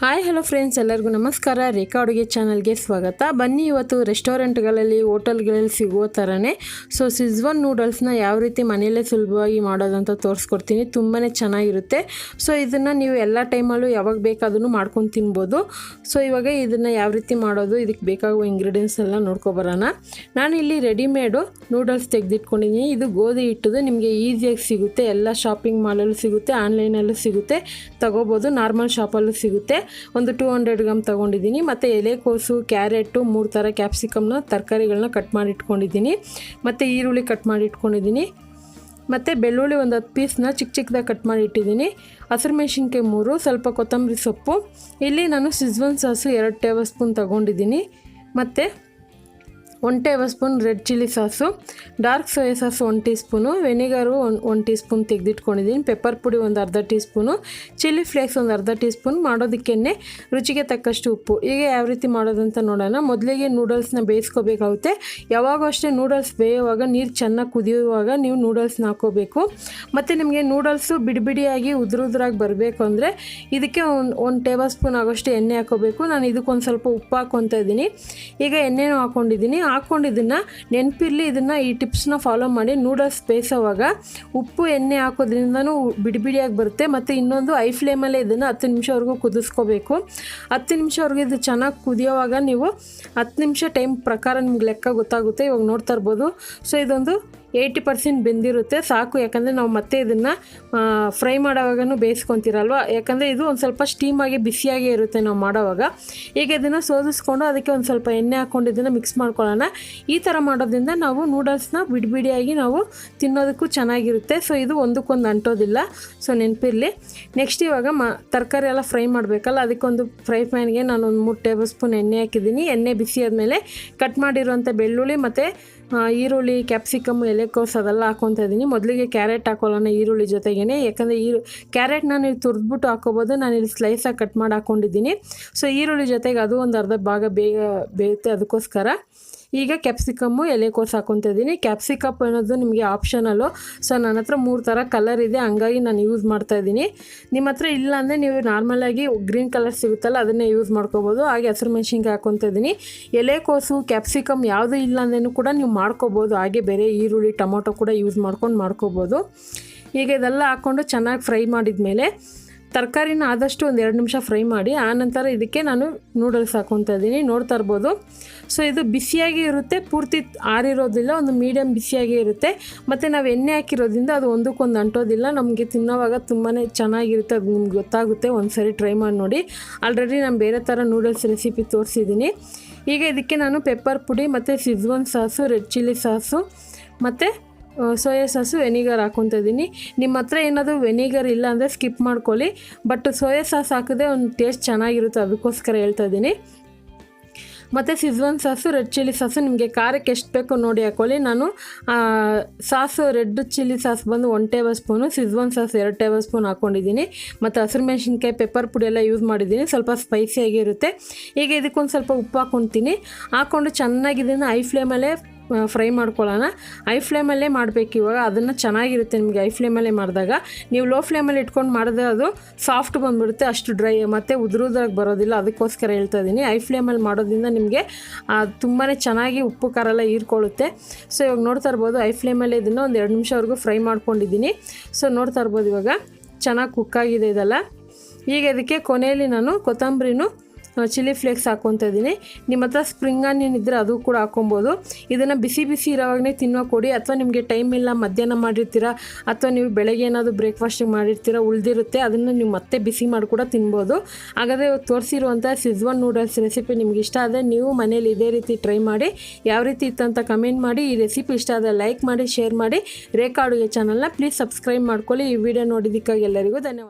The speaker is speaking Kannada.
ಹಾಯ್ ಹಲೋ ಫ್ರೆಂಡ್ಸ್, ಎಲ್ಲರಿಗೂ ನಮಸ್ಕಾರ. ರೇಖಾ ಅಡುಗೆ ಚಾನಲ್ಗೆ ಸ್ವಾಗತ. ಬನ್ನಿ, ಇವತ್ತು ರೆಸ್ಟೋರೆಂಟ್ಗಳಲ್ಲಿ ಹೋಟೆಲ್ಗಳಲ್ಲಿ ಸಿಗುವ ಥರನೇ ಸಿಜ್ವಾನ್ ನೂಡಲ್ಸ್ನ ಯಾವ ರೀತಿ ಮನೆಯಲ್ಲೇ ಸುಲಭವಾಗಿ ಮಾಡೋದಂತ ತೋರಿಸ್ಕೊಡ್ತೀನಿ. ತುಂಬಾ ಚೆನ್ನಾಗಿರುತ್ತೆ. ಇದನ್ನು ನೀವು ಎಲ್ಲ ಟೈಮಲ್ಲೂ ಯಾವಾಗ ಬೇಕಾದ್ರೂ ಮಾಡ್ಕೊಂಡು ತಿನ್ಬೋದು. ಇವಾಗ ಇದನ್ನು ಯಾವ ರೀತಿ ಮಾಡೋದು, ಇದಕ್ಕೆ ಬೇಕಾಗುವ ಇಂಗ್ರೀಡಿಯೆಂಟ್ಸ್ ಎಲ್ಲ ನೋಡ್ಕೊಬರೋಣ. ನಾನು ಇಲ್ಲಿ ರೆಡಿಮೇಡು ನೂಡಲ್ಸ್ ತೆಗೆದಿಟ್ಕೊಂಡಿದ್ದೀನಿ. ಇದು ಗೋಧಿ ಹಿಟ್ಟದು, ನಿಮಗೆ ಈಸಿಯಾಗಿ ಸಿಗುತ್ತೆ. ಎಲ್ಲ ಶಾಪಿಂಗ್ ಮಾಲಲ್ಲೂ ಸಿಗುತ್ತೆ, ಆನ್ಲೈನಲ್ಲೂ ಸಿಗುತ್ತೆ, ತಗೋಬೋದು. ನಾರ್ಮಲ್ ಶಾಪಲ್ಲೂ ಸಿಗುತ್ತೆ. ಒಂದು 200 ಗ್ರಾಮ್ ತೊಗೊಂಡಿದ್ದೀನಿ. ಮತ್ತು ಎಲೆಕೋಸು, ಕ್ಯಾರೆಟು, 3 ಥರ ಕ್ಯಾಪ್ಸಿಕಮ್ನ ತರಕಾರಿಗಳನ್ನ ಕಟ್ ಮಾಡಿ ಇಟ್ಕೊಂಡಿದ್ದೀನಿ. ಮತ್ತು ಈರುಳ್ಳಿ ಕಟ್ ಮಾಡಿ ಇಟ್ಕೊಂಡಿದ್ದೀನಿ. ಮತ್ತು ಬೆಳ್ಳುಳ್ಳಿ ಒಂದು 10 ಪೀಸ್ನ ಚಿಕ್ಕದಾಗಿ ಕಟ್ ಮಾಡಿ ಇಟ್ಟಿದ್ದೀನಿ. ಹಸಿರು ಮೆಣಸಿನ್ಕಾಯಿ 3, ಸ್ವಲ್ಪ ಕೊತ್ತಂಬರಿ ಸೊಪ್ಪು. ಇಲ್ಲಿ ನಾನು ಶೆಜ್ವಾನ್ ಸಾಸು 2 ಟೇಬಲ್ ಸ್ಪೂನ್ ತೊಗೊಂಡಿದ್ದೀನಿ. ಮತ್ತು 1 table spoon red chilli sauce, dark soya sauce 1 tea spoon, vinegar 1 tea spoon ತೆಗೆದಿಟ್ಕೊಂಡಿದ್ದೀನಿ. ಪೆಪ್ಪರ್ ಪುಡಿ ಒಂದು ಅರ್ಧ ಟೀ ಸ್ಪೂನು, ಚಿಲ್ಲಿ ಫ್ಲೇಕ್ಸ್ ಒಂದು ಅರ್ಧ ಟೀ ಸ್ಪೂನ್, ಮಾಡೋದಕ್ಕೆ ರುಚಿಗೆ ತಕ್ಕಷ್ಟು ಉಪ್ಪು. ಈಗ ಯಾವ ರೀತಿ ಮಾಡೋದಂತ ನೋಡೋಣ. ಮೊದಲಿಗೆ ನೂಡಲ್ಸ್ನ ಬೇಯಿಸ್ಕೋಬೇಕಾಗುತ್ತೆ. ಯಾವಾಗೂ ಅಷ್ಟೇ ನೂಡಲ್ಸ್ ಬೇಯುವಾಗ ನೀರು ಚೆನ್ನಾಗಿ ಕುದಿಯುವಾಗ ನೀವು ನೂಡಲ್ಸ್ನ ಹಾಕೋಬೇಕು. ಮತ್ತು ನಿಮಗೆ ನೂಡಲ್ಸು ಬಿಡಿಯಾಗಿ ಉದುರಾಗಿ ಬರಬೇಕು ಅಂದರೆ ಇದಕ್ಕೆ ಒಂದು ಟೇಬಲ್ ಸ್ಪೂನ್ ಆಗೋಷ್ಟು ಎಣ್ಣೆ ಹಾಕೋಬೇಕು. ನಾನು ಇದಕ್ಕೊಂದು ಸ್ವಲ್ಪ ಉಪ್ಪು ಹಾಕ್ಕೊತಾ ಇದ್ದೀನಿ. ಈಗ ಎಣ್ಣೆನೂ ಹಾಕ್ಕೊಂಡಿದ್ದೀನಿ. ಹಾಕ್ಕೊಂಡಿದ್ದನ್ನು ನೆನಪಿರಲಿ, ಇದನ್ನು ಈ ಟಿಪ್ಸ್ನ ಫಾಲೋ ಮಾಡಿ. ನೂಡಲ್ಸ್ ಬೇಯಿಸೋವಾಗ ಉಪ್ಪು ಎಣ್ಣೆ ಹಾಕೋದ್ರಿಂದನೂ ಬಿಡಿಯಾಗಿ ಬರುತ್ತೆ. ಮತ್ತು ಇನ್ನೊಂದು ಐ ಫ್ಲೇಮಲ್ಲೇ ಇದನ್ನು 10 ನಿಮಿಷವರೆಗೂ ಕುದಿಸ್ಕೋಬೇಕು. 10 ನಿಮಿಷವರೆಗೂ ಇದು ಚೆನ್ನಾಗಿ ಕುದಿಯೋವಾಗ ನೀವು 10 ನಿಮಿಷ ಟೈಮ್ ಪ್ರಕಾರ ನಿಮ್ಗೆ ಲೆಕ್ಕ ಗೊತ್ತಾಗುತ್ತೆ. ಇವಾಗ ನೋಡ್ತಾ ಇರ್ಬೋದು. ಇದೊಂದು 80% ಬೆಂದಿರುತ್ತೆ, ಸಾಕು. ಯಾಕಂದರೆ ನಾವು ಮತ್ತೆ ಇದನ್ನು ಫ್ರೈ ಮಾಡೋವಾಗೂ ಬೇಯಿಸ್ಕೊತೀರಲ್ವ, ಯಾಕಂದರೆ ಇದು ಒಂದು ಸ್ವಲ್ಪ ಸ್ಟೀಮಾಗಿ ಬಿಸಿಯಾಗೇ ಇರುತ್ತೆ ನಾವು ಮಾಡೋವಾಗ. ಈಗ ಇದನ್ನು ಸೋದಿಸ್ಕೊಂಡು ಅದಕ್ಕೆ ಒಂದು ಸ್ವಲ್ಪ ಎಣ್ಣೆ ಹಾಕ್ಕೊಂಡು ಇದನ್ನು ಮಿಕ್ಸ್ ಮಾಡ್ಕೊಳ್ಳೋಣ. ಈ ಥರ ಮಾಡೋದ್ರಿಂದ ನಾವು ನೂಡಲ್ಸ್ನ ಬಿಡಿಯಾಗಿ ನಾವು ತಿನ್ನೋದಕ್ಕೂ ಚೆನ್ನಾಗಿರುತ್ತೆ. ಇದು ಒಂದಕ್ಕೊಂದು ಅಂಟೋದಿಲ್ಲ. ನೆನಪಿರಲಿ. ನೆಕ್ಸ್ಟ್ ಇವಾಗ ತರಕಾರಿ ಎಲ್ಲ ಫ್ರೈ ಮಾಡಬೇಕಲ್ಲ, ಅದಕ್ಕೊಂದು ಫ್ರೈ ಪ್ಯಾನ್ಗೆ ನಾನು ಒಂದು 3 ಟೇಬಲ್ ಸ್ಪೂನ್ ಎಣ್ಣೆ ಹಾಕಿದ್ದೀನಿ. ಎಣ್ಣೆ ಬಿಸಿ ಆದಮೇಲೆ ಕಟ್ ಮಾಡಿರುವಂಥ ಬೆಳ್ಳುಳ್ಳಿ ಮತ್ತು ಈರುಳ್ಳಿ, ಕ್ಯಾಪ್ಸಿಕಮ್, ಎಲೆಕೋಸು ಅದೆಲ್ಲ ಹಾಕ್ಕೊತಾ ಇದ್ದೀನಿ. ಮೊದಲಿಗೆ ಕ್ಯಾರೆಟ್ ಹಾಕೊಳ್ಳೋಣ ಈರುಳ್ಳಿ ಜೊತೆಗೇ. ಯಾಕಂದರೆ ಕ್ಯಾರೆಟ್ನ ನೀವು ತುರಿದ್ಬಿಟ್ಟು ಹಾಕೋಬೋದು. ನಾನು ಇಲ್ಲಿ ಸ್ಲೈಸಾಗಿ ಕಟ್ ಮಾಡಿ ಹಾಕ್ಕೊಂಡಿದ್ದೀನಿ. ಈರುಳ್ಳಿ ಜೊತೆಗೆ ಅದು ಒಂದು ಅರ್ಧ ಭಾಗ ಬೇಗ ಬೇಯುತ್ತೆ, ಅದಕ್ಕೋಸ್ಕರ. ಈಗ ಕ್ಯಾಪ್ಸಿಕಮ್ಮು, ಎಲೆಕೋಸು ಹಾಕ್ಕೊತಾ ಇದ್ದೀನಿ. ಕ್ಯಾಪ್ಸಿಕಮ್ ಅನ್ನೋದು ನಿಮಗೆ ಆಪ್ಷನಲ್ಲು. ನನ್ನ ಹತ್ರ 3 ಥರ ಕಲರ್ ಇದೆ, ಹಂಗಾಗಿ ನಾನು ಯೂಸ್ ಮಾಡ್ತಾಯಿದ್ದೀನಿ. ನಿಮ್ಮ ಹತ್ರ ಇಲ್ಲ ಅಂದರೆ ನೀವು ನಾರ್ಮಲಾಗಿ ಗ್ರೀನ್ ಕಲರ್ ಸಿಗುತ್ತಲ್ಲ, ಅದನ್ನೇ ಯೂಸ್ ಮಾಡ್ಕೋಬೋದು. ಹಾಗೆ ಹಸಿರು ಮೆಣಸಿನ್ಕಾಯಿ ಹಾಕ್ಕೊತಾ ಇದ್ದೀನಿ. ಎಲೆಕೋಸು, ಕ್ಯಾಪ್ಸಿಕಮ್ ಯಾವುದೂ ಇಲ್ಲ ಅಂದ್ರೂ ಕೂಡ ನೀವು ಮಾಡ್ಕೋಬೋದು. ಹಾಗೆ ಬೇರೆ ಈರುಳ್ಳಿ, ಟೊಮೊಟೊ ಕೂಡ ಯೂಸ್ ಮಾಡ್ಕೋಬೋದು. ಈಗ ಇದೆಲ್ಲ ಹಾಕ್ಕೊಂಡು ಚೆನ್ನಾಗಿ ಫ್ರೈ ಮಾಡಿದ ಮೇಲೆ ತರಕಾರಿನ ಆದಷ್ಟು ಒಂದು 2 ನಿಮಿಷ ಫ್ರೈ ಮಾಡಿ, ಆನಂತರ ಇದಕ್ಕೆ ನಾನು ನೂಡಲ್ಸ್ ಹಾಕ್ಕೊತಾ ಇದ್ದೀನಿ. ನೋಡ್ತಾ ಇರ್ಬೋದು. ಇದು ಬಿಸಿಯಾಗಿ ಇರುತ್ತೆ, ಪೂರ್ತಿ ಆರಿರೋದಿಲ್ಲ, ಒಂದು ಮೀಡಿಯಮ್ ಬಿಸಿಯಾಗಿ ಇರುತ್ತೆ. ಮತ್ತು ನಾವು ಎಣ್ಣೆ ಹಾಕಿರೋದ್ರಿಂದ ಅದು ಒಂದಕ್ಕೊಂದು ಅಂಟೋದಿಲ್ಲ. ನಮಗೆ ತಿನ್ನೋವಾಗ ತುಂಬಾ ಚೆನ್ನಾಗಿರುತ್ತೆ. ಅದು ನಿಮ್ಗೆ ಗೊತ್ತಾಗುತ್ತೆ. ಒಂದು ಸರಿ ಟ್ರೈ ಮಾಡಿ ನೋಡಿ. ಆಲ್ರೆಡಿ ನಾನು ಬೇರೆ ಥರ ನೂಡಲ್ಸ್ ರೆಸಿಪಿ ತೋರಿಸಿದ್ದೀನಿ. ಈಗ ಇದಕ್ಕೆ ನಾನು ಪೆಪ್ಪರ್ ಪುಡಿ ಮತ್ತು Schezwan sauce, red chilli sauce ಮತ್ತು ಸೋಯಾ ಸಾಸು, ವೆನಿಗರ್ ಹಾಕ್ಕೊತಾ ಇದ್ದೀನಿ. ನಿಮ್ಮ ಹತ್ರ ಏನಾದರೂ ವೆನಿಗರ್ ಇಲ್ಲ ಅಂದರೆ ಸ್ಕಿಪ್ ಮಾಡ್ಕೊಳ್ಳಿ. ಬಟ್ ಸೋಯಾ ಸಾಸ್ ಹಾಕಿದ್ರೆ ಒಂದು ಟೇಸ್ಟ್ ಚೆನ್ನಾಗಿರುತ್ತೆ, ಅದಕ್ಕೋಸ್ಕರ ಹೇಳ್ತಾ ಇದ್ದೀನಿ. ಮತ್ತು Schezwan sauce, red chilli sauce ನಿಮಗೆ ಖಾರಕ್ಕೆ ಎಷ್ಟು ಬೇಕೋ ನೋಡಿ ಹಾಕ್ಕೊಳ್ಳಿ. ನಾನು ಸಾಸು ರೆಡ್ ಚಿಲ್ಲಿ ಸಾಸ್ ಬಂದು 1 table spoon, Schezwan sauce 2 table spoon ಹಾಕ್ಕೊಂಡಿದ್ದೀನಿ. ಮತ್ತು ಹಸಿರು ಮೆಣಸಿನ್ಕಾಯಿ, ಪೆಪ್ಪರ್ ಪುಡಿ ಎಲ್ಲ ಯೂಸ್ ಮಾಡಿದ್ದೀನಿ, ಸ್ವಲ್ಪ ಸ್ಪೈಸಿಯಾಗಿರುತ್ತೆ. ಈಗ ಇದಕ್ಕೊಂದು ಸ್ವಲ್ಪ ಉಪ್ಪು ಹಾಕ್ಕೊತೀನಿ. ಹಾಕ್ಕೊಂಡು ಚೆನ್ನಾಗಿ ಇದನ್ನು ಐ ಫ್ಲೇಮಲ್ಲೇ ಫ್ರೈ ಮಾಡ್ಕೊಳ್ಳೋಣ. ಐ ಫ್ಲೇಮಲ್ಲೇ ಮಾಡಬೇಕು ಇವಾಗ. ಅದನ್ನು ಚೆನ್ನಾಗಿರುತ್ತೆ ನಿಮಗೆ ಐ ಫ್ಲೇಮಲ್ಲೇ ಮಾಡಿದಾಗ. ನೀವು ಲೋ ಫ್ಲೇಮಲ್ಲಿ ಇಟ್ಕೊಂಡು ಮಾಡಿದ್ರೆ ಅದು ಸಾಫ್ಟ್ ಬಂದುಬಿಡುತ್ತೆ, ಅಷ್ಟು ಡ್ರೈ ಮತ್ತು ಉದುರುದ್ರಾಗಿ ಬರೋದಿಲ್ಲ. ಅದಕ್ಕೋಸ್ಕರ ಹೇಳ್ತಾ ಇದ್ದೀನಿ. ಐ ಫ್ಲೇಮಲ್ಲಿ ಮಾಡೋದ್ರಿಂದ ನಿಮಗೆ ತುಂಬಾ ಚೆನ್ನಾಗಿ ಉಪ್ಪು ಖಾರ ಎಲ್ಲ ಹೀರ್ಕೊಳ್ಳುತ್ತೆ. ಇವಾಗ ನೋಡ್ತಾ ಇರ್ಬೋದು, ಐ ಫ್ಲೇಮಲ್ಲೇ ಇದನ್ನು ಒಂದು 2 ನಿಮಿಷವರೆಗೂ ಫ್ರೈ ಮಾಡ್ಕೊಂಡಿದ್ದೀನಿ. ನೋಡ್ತಾ ಇರ್ಬೋದು ಇವಾಗ ಚೆನ್ನಾಗಿ ಕುಕ್ಕಾಗಿದೆ ಇದೆಲ್ಲ. ಈಗ ಇದಕ್ಕೆ ಕೊನೆಯಲ್ಲಿ ನಾನು ಕೊತ್ತಂಬರಿನೂ, ಚಿಲ್ಲಿ ಫ್ಲೇಕ್ಸ್ ಹಾಕ್ಕೊತಾ ಇದ್ದೀನಿ. ನಿಮ್ಮ ಹತ್ರ ಸ್ಪ್ರಿಂಗ್ ಆನಿಯನ್ ಇದ್ದರೆ ಅದು ಕೂಡ ಹಾಕ್ಕೊಬೋದು. ಇದನ್ನು ಬಿಸಿ ಇರೋವಾಗಲೇ ತಿನ್ನೋ ಕೊಡಿ. ಅಥವಾ ನಿಮಗೆ ಟೈಮ್ ಇಲ್ಲ, ಮಧ್ಯಾಹ್ನ ಮಾಡಿರ್ತೀರ, ಅಥವಾ ನೀವು ಬೆಳಗ್ಗೆ ಏನಾದರೂ ಬ್ರೇಕ್ಫಾಸ್ಟಿಗೆ ಮಾಡಿರ್ತೀರ, ಉಳಿದಿರುತ್ತೆ, ಅದನ್ನು ನೀವು ಮತ್ತೆ ಬಿಸಿ ಮಾಡಿ ಕೂಡ ತಿನ್ಬೋದು. ಹಾಗಾದರೆ ತೋರಿಸಿರುವಂಥ ಶೆಜ್ವಾನ್ ನೂಡಲ್ಸ್ ರೆಸಿಪಿ ನಿಮ್ಗೆ ಇಷ್ಟ ಆದರೆ ನೀವು ಮನೇಲಿ ಇದೇ ರೀತಿ ಟ್ರೈ ಮಾಡಿ. ಯಾವ ರೀತಿ ಇತ್ತಂತ ಕಮೆಂಟ್ ಮಾಡಿ. ಈ ರೆಸಿಪಿ ಇಷ್ಟ ಆದರೆ ಲೈಕ್ ಮಾಡಿ, ಶೇರ್ ಮಾಡಿ. ರೇಖಾ ಅಡುಗೆ ಚಾನಲ್ನ ಪ್ಲೀಸ್ ಸಬ್ಸ್ಕ್ರೈಬ್ ಮಾಡ್ಕೊಳ್ಳಿ. ಈ ವಿಡಿಯೋ ನೋಡಿದ್ದಕ್ಕಾಗಿ ಎಲ್ಲರಿಗೂ ಧನ್ಯವಾದ.